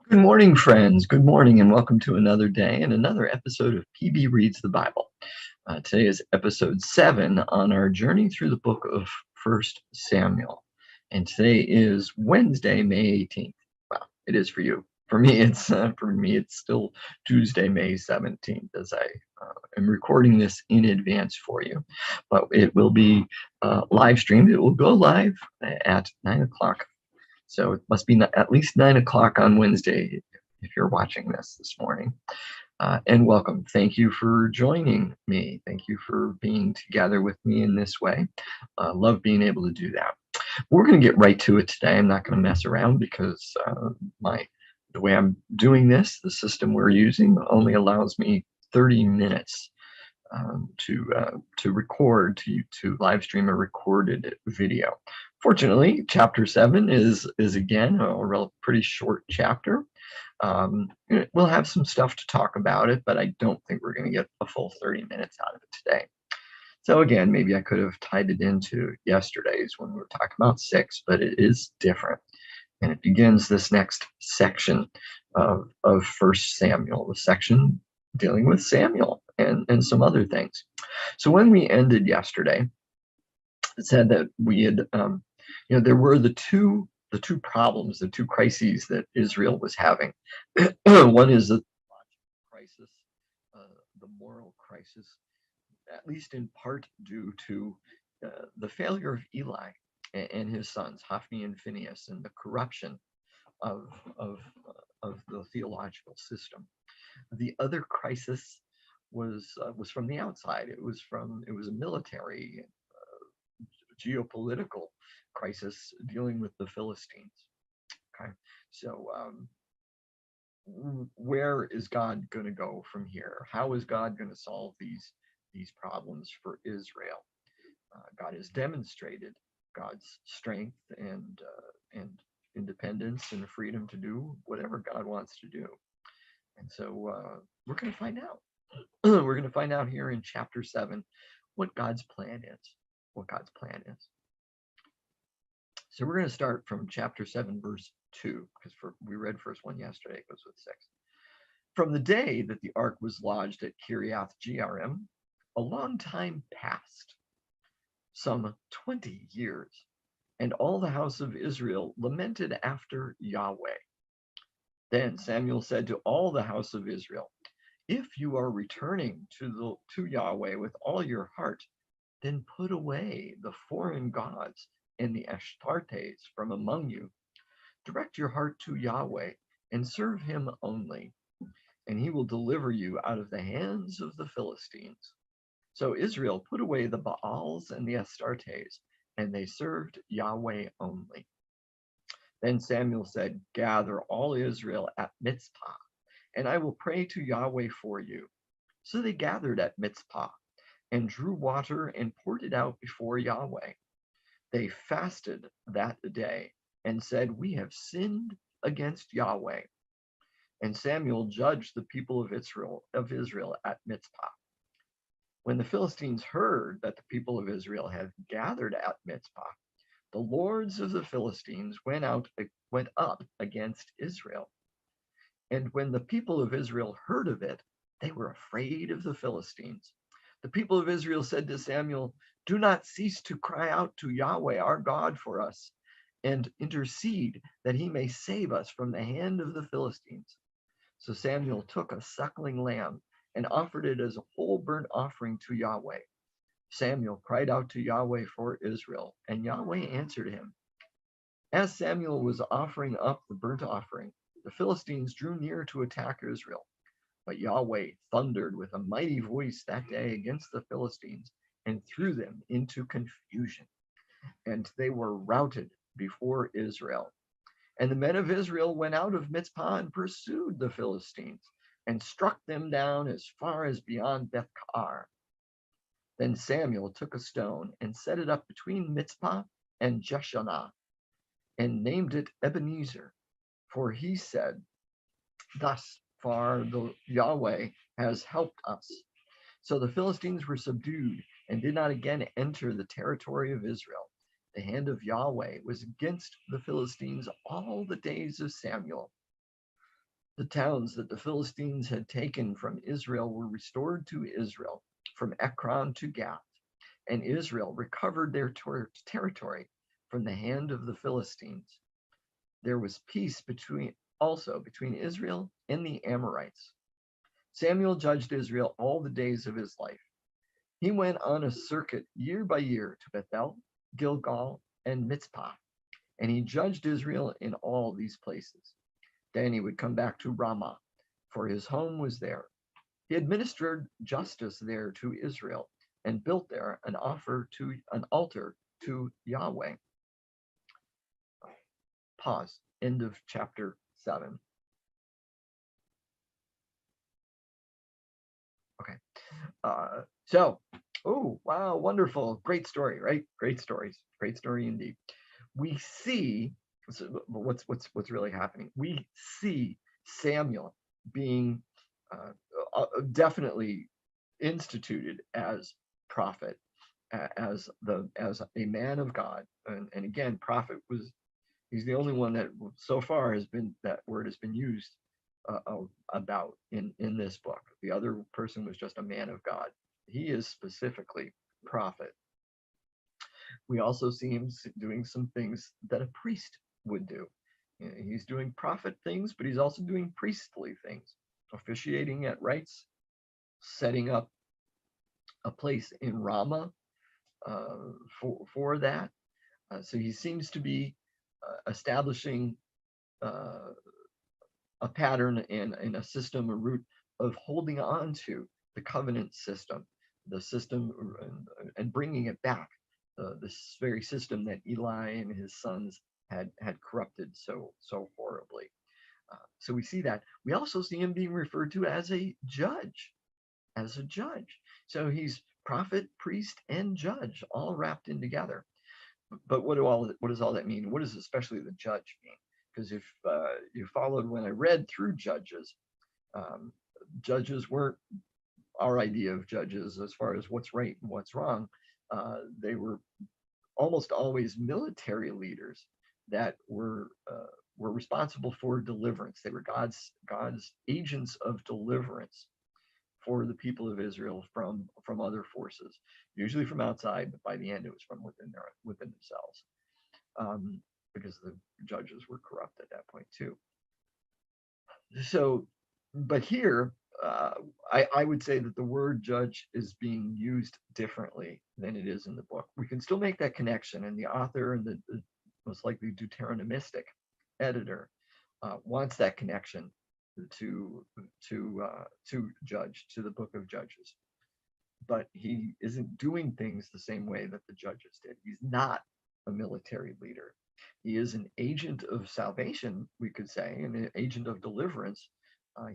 Good morning, friends. Good morning, and welcome to another day and another episode of PB Reads the Bible. Today is episode 7 on our journey through the book of First Samuel. And today is Wednesday, May 18th. Well, it is for you. For me, it's still Tuesday, May 17th, as I am recording this in advance for you. But it will be live streamed. It will go live at 9 o'clock. So it must be at least 9 o'clock on Wednesday if you're watching this morning. And welcome. Thank you for joining me. Thank you for being together with me in this way. Love being able to do that. We're going to get right to it today. I'm not going to mess around because the way I'm doing this, the system we're using, only allows me 30 minutes to record, to live stream a recorded video. Fortunately, chapter 7 is again a pretty short chapter. We'll have some stuff to talk about it, but I don't think we're going to get a full 30 minutes out of it today. So again, maybe I could have tied it into yesterday's when we were talking about 6, but it is different. And it begins this next section of First Samuel, the section dealing with Samuel and some other things. So when we ended yesterday, it said that we had, there were the two problems, the two crises that Israel was having. One is the crisis, the moral crisis, at least in part due to the failure of Eli and his sons, Hophni and Phinehas, and the corruption of the theological system. The other crisis was from the outside. It was a military, geopolitical crisis dealing with the Philistines. Okay, so where is God going to go from here? How is God going to solve these problems for Israel? God has demonstrated God's strength and independence and freedom to do whatever God wants to do. And so we're going to find out. We're going to find out here in chapter 7 what God's plan is. What God's plan is. So we're going to start from chapter 7, verse 2, because we read verse 1 yesterday. It goes with 6. From the day that the ark was lodged at Kiriath Jearim, a long time passed, some 20 years, and all the house of Israel lamented after Yahweh. Then Samuel said to all the house of Israel, if you are returning to Yahweh with all your heart, then put away the foreign gods and the Ashtartes from among you. Direct your heart to Yahweh and serve him only, and he will deliver you out of the hands of the Philistines. So Israel put away the Baals and the Astartes, and they served Yahweh only. Then Samuel said, gather all Israel at Mizpah, and I will pray to Yahweh for you. So they gathered at Mizpah and drew water and poured it out before Yahweh. They fasted that day and said, we have sinned against Yahweh. And Samuel judged the people of Israel at Mizpah. When the Philistines heard that the people of Israel had gathered at Mizpah, the lords of the Philistines went up against Israel. And when the people of Israel heard of it, they were afraid of the Philistines. The people of Israel said to Samuel, do not cease to cry out to Yahweh our God for us, and intercede that he may save us from the hand of the Philistines. So Samuel took a suckling lamb and offered it as a whole burnt offering to Yahweh. Samuel cried out to Yahweh for Israel, and Yahweh answered him. As Samuel was offering up the burnt offering, the Philistines drew near to attack Israel. But Yahweh thundered with a mighty voice that day against the Philistines and threw them into confusion. And they were routed before Israel. And the men of Israel went out of Mizpah and pursued the Philistines and struck them down as far as beyond Beth-Kar. Then Samuel took a stone and set it up between Mizpah and Jeshanah and named it Ebenezer. For he said, thus far the Yahweh has helped us. So the Philistines were subdued and did not again enter the territory of Israel. The hand of Yahweh was against the Philistines all the days of Samuel. The towns that the Philistines had taken from Israel were restored to Israel, from Ekron to Gath, and Israel recovered their territory from the hand of the Philistines. There was peace between Israel and the Amorites. Samuel judged Israel all the days of his life. He went on a circuit year by year to Bethel, Gilgal, and Mizpah, and he judged Israel in all these places. Then he would come back to Ramah, for his home was there. He administered justice there to Israel and built there an altar to Yahweh. Pause. End of chapter 7. Okay. Oh wow, wonderful, great story, right? Great stories, great story indeed. We see what's really happening. We see Samuel being definitely instituted as prophet, as a man of God, and again, prophet he's the only one that so far that word has been used about in this book. The other person was just a man of God. He is specifically prophet. We also see him doing some things that a priest would do. He's doing prophet things, but he's also doing priestly things, officiating at rites, setting up a place in Ramah for that. So he seems to be establishing a pattern and a system, a root of holding on to the covenant system, the system, and bringing it back. This very system that Eli and his sons had corrupted so horribly. So we see that. We also see him being referred to as a judge, So he's prophet, priest, and judge, all wrapped in together. But what does all that mean? What does especially the judge mean? Because if you followed when I read through Judges, judges weren't our idea of judges as far as what's right and what's wrong. They were almost always military leaders that were responsible for deliverance. They were God's agents of deliverance for the people of Israel from other forces, usually from outside, but by the end it was from within themselves, because the judges were corrupt at that point too. So, but here, I would say that the word judge is being used differently than it is in the book. We can still make that connection, and the author and the most likely Deuteronomistic editor wants that connection to Judge, to the book of Judges. But he isn't doing things the same way that the judges did. He's not a military leader. He is an agent of salvation, we could say, and an agent of deliverance.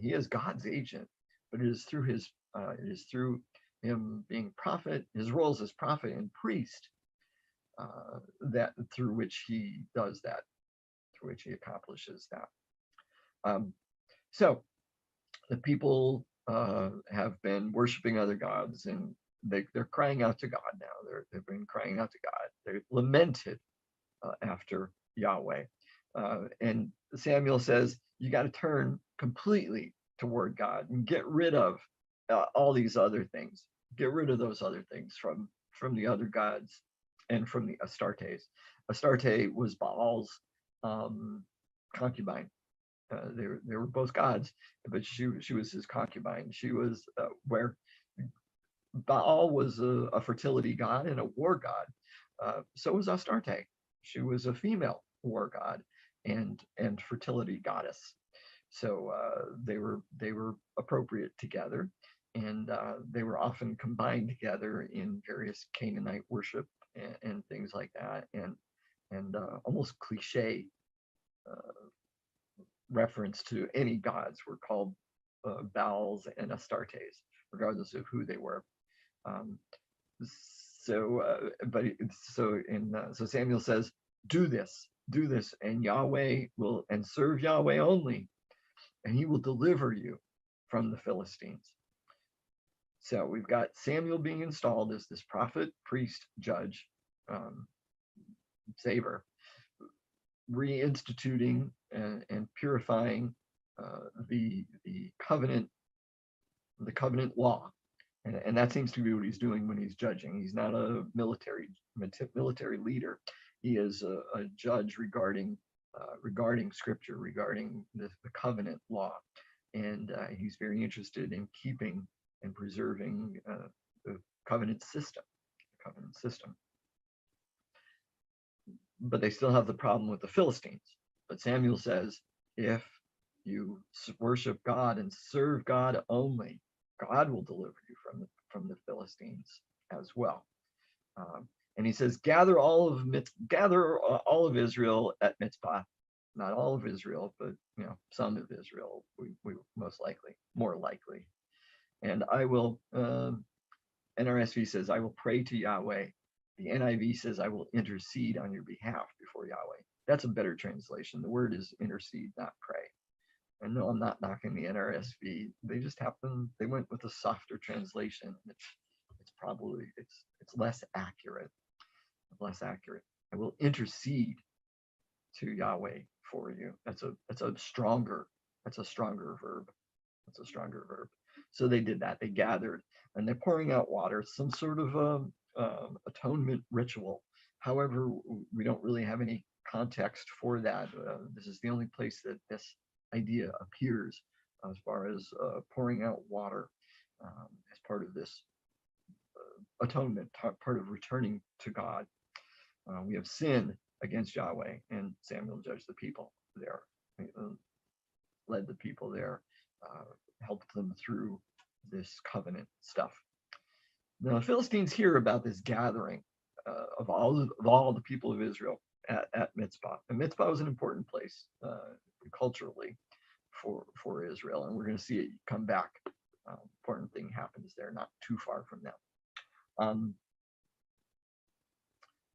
He is God's agent, but it is through him being prophet, his roles as prophet and priest, that through which he does that, through which he accomplishes that. So the people have been worshiping other gods, and they're crying out to God now. They've been crying out to God. They lamented after Yahweh. And Samuel says, you got to turn completely toward God and get rid of all these other things. Get rid of those other things from the other gods and from the Astartes. Astarte was Baal's concubine. They were both gods, but she was his concubine. She was where Baal was a fertility god and a war god. So was Astarte. She was a female war god and fertility goddess. So they were appropriate together, and they were often combined together in various Canaanite worship and things like that, and almost cliche reference to any gods were called Baals and Astartes, regardless of who they were. So Samuel says, do this, and Yahweh will, and serve Yahweh only, and he will deliver you from the Philistines. So we've got Samuel being installed as this prophet, priest, judge, saver, reinstituting and purifying the covenant law, and that seems to be what he's doing when he's judging. He's not a military leader. He is a judge regarding scripture, regarding the covenant law, and he's very interested in keeping and preserving the covenant system. The covenant system. But they still have the problem with the Philistines. But Samuel says, if you worship God and serve God only, God will deliver you from the Philistines as well. And he says, gather all of Israel at Mitzpah. Not all of Israel, but some of Israel. We more likely. And I will. NRSV says, I will pray to Yahweh. The NIV says, I will intercede on your behalf before Yahweh. That's a better translation. The word is intercede, not pray. And no, I'm not knocking the NRSV. They went with a softer translation. It's less accurate. Less accurate. I will intercede to Yahweh for you. That's a stronger verb. That's a stronger verb. So they did that. They gathered and they're pouring out water, some sort of atonement ritual. However, we don't really have any context for that. This is the only place that this idea appears as far as pouring out water as part of this atonement, part of returning to God. We have sinned against Yahweh, and Samuel judged the people there, led the people there, helped them through this covenant stuff. Now the Philistines hear about this gathering of all the people of Israel at Mitzpah. And Mitzpah was an important place culturally for Israel, and we're going to see it come back. Important thing happens there, not too far from now.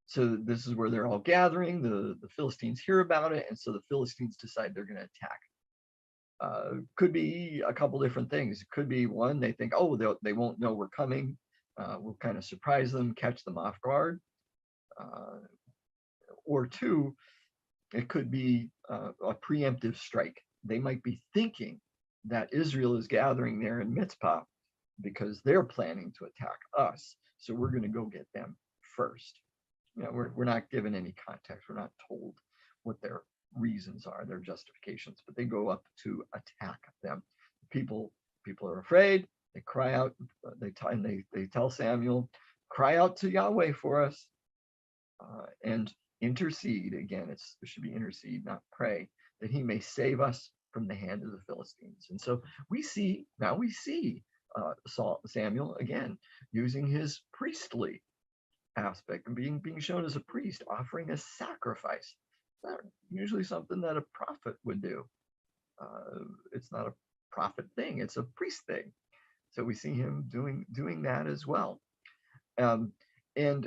So this is where they're all gathering. The Philistines hear about it, and so the Philistines decide they're going to attack. Could be a couple different things. It could be one, they think, oh, they won't know we're coming. We'll kind of surprise them, catch them off guard. Or two, it could be a preemptive strike. They might be thinking that Israel is gathering there in Mitzpah because they're planning to attack us. So we're going to go get them first. We're not given any context. We're not told what their reasons are, their justifications, but they go up to attack them. People are afraid. They cry out. They tell Samuel, cry out to Yahweh for us, and intercede. Again, it should be intercede, not pray, that he may save us from the hand of the Philistines. And so we see Samuel again using his priestly aspect and being shown as a priest, offering a sacrifice. It's not usually something that a prophet would do. It's not a prophet thing, it's a priest thing. So we see him doing that as well. And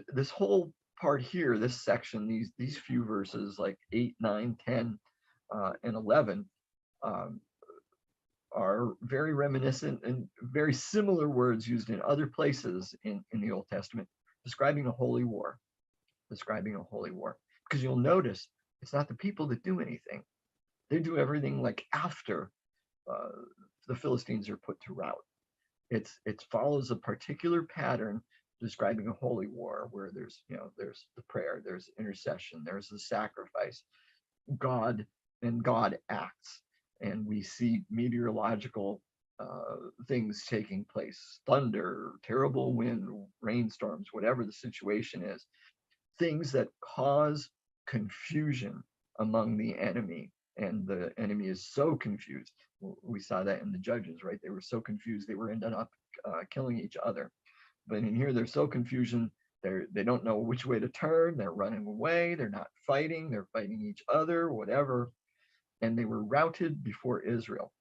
this whole part here, this section, these few verses like 8, 9, 10, and 11 are very reminiscent and very similar words used in other places in the Old Testament, describing a holy war, because you'll notice it's not the people that do anything. They do everything like after the Philistines are put to rout. It follows a particular pattern describing a holy war where there's the prayer, there's intercession, there's the sacrifice. God acts, and we see meteorological things taking place, thunder, terrible wind, rainstorms, whatever the situation is, things that cause confusion among the enemy, and the enemy is so confused. We saw that in the Judges, right? They were so confused they were ended up killing each other. But in here, they're so confused, they don't know which way to turn. They're running away. They're not fighting. They're fighting each other, whatever. And they were routed before Israel.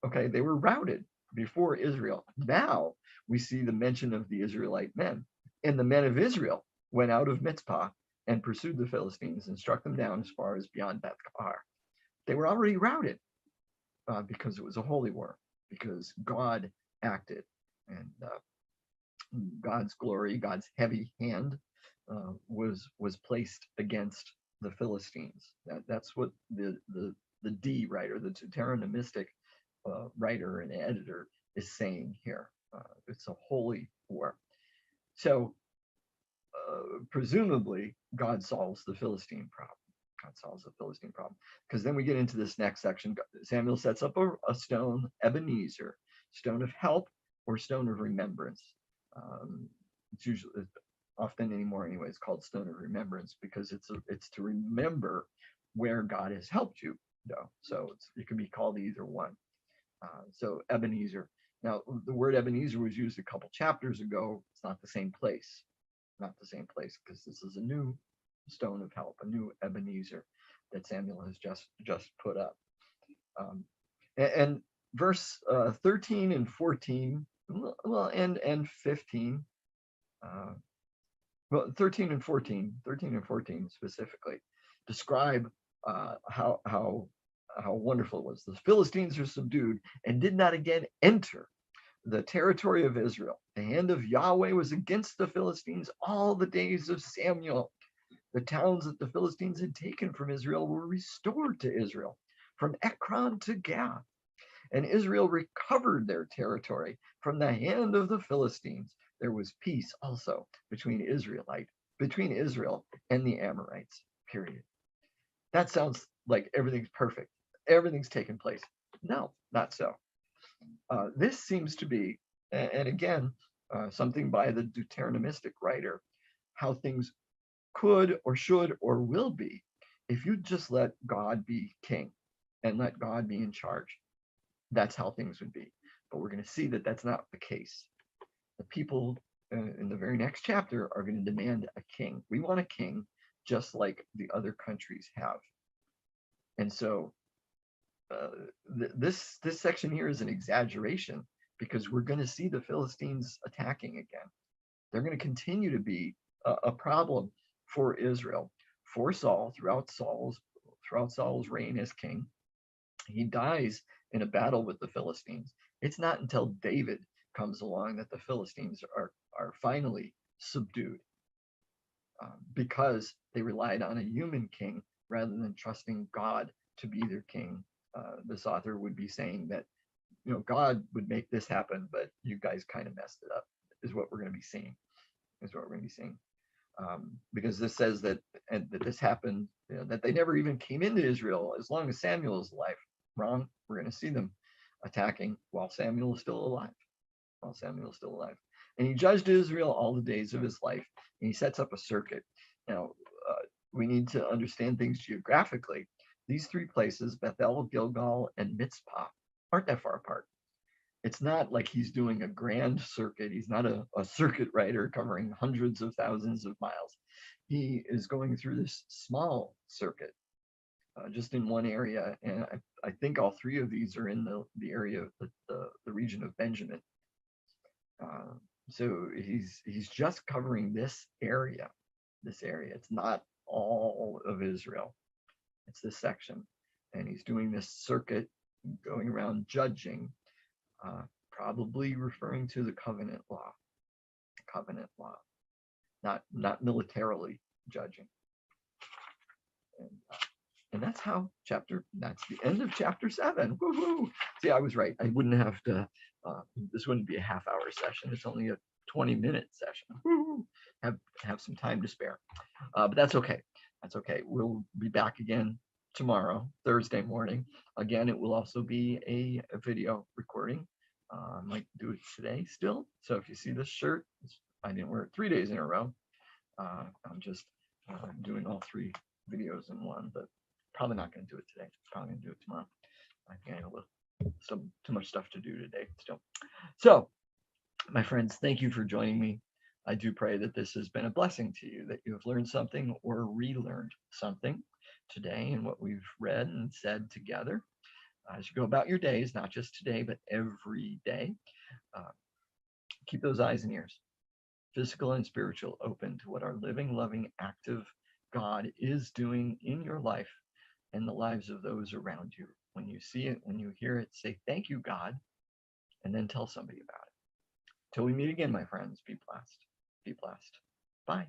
Okay, they were routed before Israel. Now we see the mention of the Israelite men. And the men of Israel went out of Mitzpah and pursued the Philistines and struck them down as far as beyond Beth-Kar. They were already routed because it was a holy war, because God acted, and God's glory, God's heavy hand was placed against the Philistines. That's what the the D writer, the Deuteronomistic writer and editor is saying here. It's a holy war. So presumably God solves the Philistine problem. God solves the Philistine problem. Because then we get into this next section. Samuel sets up a stone, Ebenezer, stone of help or stone of remembrance. It's usually, often anymore anyway, it's called stone of remembrance because it's to remember where God has helped you, though. So it can be called either one. So Ebenezer. Now, the word Ebenezer was used a couple chapters ago. It's not the same place. Not the same place, because this is a new stone of help, a new Ebenezer that Samuel has just put up. And verse 13 and 14, well, and 15, well, 13 and 14 specifically, describe how wonderful it was. The Philistines are subdued and did not again enter the territory of Israel. The hand of Yahweh was against the Philistines all the days of Samuel. The towns that the Philistines had taken from Israel were restored to Israel, from Ekron to Gath. And Israel recovered their territory from the hand of the Philistines. There was peace also between Israel and the Amorites, period. That sounds like everything's perfect. Everything's taken place. No, not so. This seems to be, and again, something by the Deuteronomistic writer, how things could or should or will be if you just let God be king and let God be in charge. That's how things would be. But we're going to see that that's not the case. The people in the very next chapter are going to demand a king. We want a king just like the other countries have. And so this section here is an exaggeration because we're going to see the Philistines attacking again. They're going to continue to be a problem for Israel, for Saul, throughout Saul's reign as king. He dies in a battle with the Philistines. It's not until David comes along that the Philistines are finally subdued because they relied on a human king rather than trusting God to be their king. This author would be saying that, God would make this happen, but you guys kind of messed it up, is what we're going to be seeing. Because this says that this happened, that they never even came into Israel as long as Samuel is alive. Wrong. We're going to see them attacking while Samuel is still alive. And he judged Israel all the days of his life, and he sets up a circuit. Now, we need to understand things geographically. These three places, Bethel, Gilgal, and Mitzpah, aren't that far apart. It's not like he's doing a grand circuit. He's not a circuit rider covering hundreds of thousands of miles. He is going through this small circuit, just in one area. And I think all three of these are in the area of the region of Benjamin. So he's just covering this area. It's not all of Israel. It's this section. And he's doing this circuit, going around judging, probably referring to the covenant law, not militarily judging. And that's the end of chapter 7. Woohoo! See, I was right. I wouldn't have to, this wouldn't be a half-hour session. It's only a 20-minute session. Woo-hoo! Have some time to spare. But that's okay. We'll be back again tomorrow, Thursday morning. Again, it will also be a video recording. I might do it today still. So if you see this shirt, I didn't wear it 3 days in a row. I'm just doing all 3 videos in one, but probably not going to do it today. Probably going to do it tomorrow. I think I have too much stuff to do today still. So, my friends, thank you for joining me. I do pray that this has been a blessing to you, that you have learned something or relearned something today in what we've read and said together. As you go about your days, not just today, but every day, keep those eyes and ears, physical and spiritual, open to what our living, loving, active God is doing in your life and the lives of those around you. When you see it, when you hear it, say, thank you, God, and then tell somebody about it. Till we meet again, my friends, be blessed. Bye.